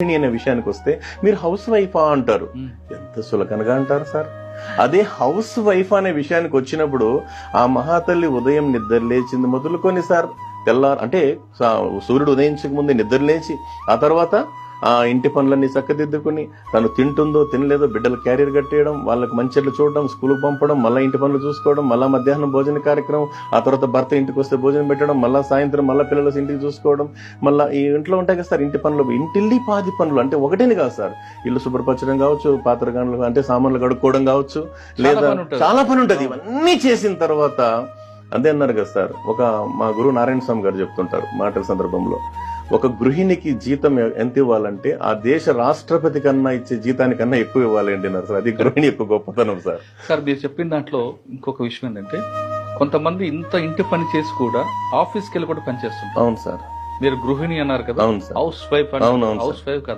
అనే విషయానికి వస్తే మీరు హౌస్ వైఫా అంటారు. ఎంత సులకనగా అంటారు సార్. అదే హౌస్ వైఫ్ అనే విషయానికి వచ్చినప్పుడు ఆ మహాతల్లి ఉదయం నిద్ర లేచింది మొదలుకొని సార్ తెల్లారు అంటే సూర్యుడు ఉదయించక ముందే నిద్ర లేచి ఆ తర్వాత ఆ ఇంటి పనులన్నీ చక్కదిద్దుకుని తను తింటుందో తినలేదో బిడ్డలు క్యారియర్ కట్టేయడం, వాళ్ళకి మంచిట్లు చూడడం, స్కూల్కి పంపడం, మళ్ళీ ఇంటి పనులు చూసుకోవడం, మళ్ళీ మధ్యాహ్నం భోజన కార్యక్రమం, ఆ తర్వాత భర్త ఇంటికి వస్తే భోజనం పెట్టడం, మళ్ళీ సాయంత్రం మళ్ళీ పిల్లలు ఇంటికి చూసుకోవడం, మళ్ళీ ఈ ఇంట్లో ఉంటాయి కదా సార్ ఇంటి పనులు, ఇంటిల్లి 10 పనులు అంటే ఒకటేని కాదు సార్. ఇల్లు శుభ్రపరచడం కావచ్చు, పాత్రగానులు అంటే సామాన్లు కడుక్కోవడం కావచ్చు, లేదా చాలా పని ఉంటుంది. ఇవన్నీ చేసిన తర్వాత అదే అన్నారు కదా సార్, మా గురువు నారాయణ స్వామి గారు చెప్తుంటారు మాటల సందర్భంలో, ఒక గృహిణికి జీతం ఎంత ఇవ్వాలంటే ఆ దేశ రాష్ట్రపతి కన్నా ఇచ్చే జీతానికన్నా ఎక్కువ ఇవ్వాలి అంటున్నారు సార్. అది గృహిణి యొక్క గొప్పతనం సార్. సార్ మీరు చెప్పిన దాంట్లో ఇంకొక విషయం ఏంటంటే, కొంతమంది ఇంత ఇంటి పని చేసి కూడా ఆఫీస్కి వెళ్ళి కూడా పని చేస్తుంటారు. అవును సార్. మీరు గృహిణి అన్నారు కదా, అవును సార్. హౌస్ వైఫ్, అవును హౌస్ వైఫ్ కదా.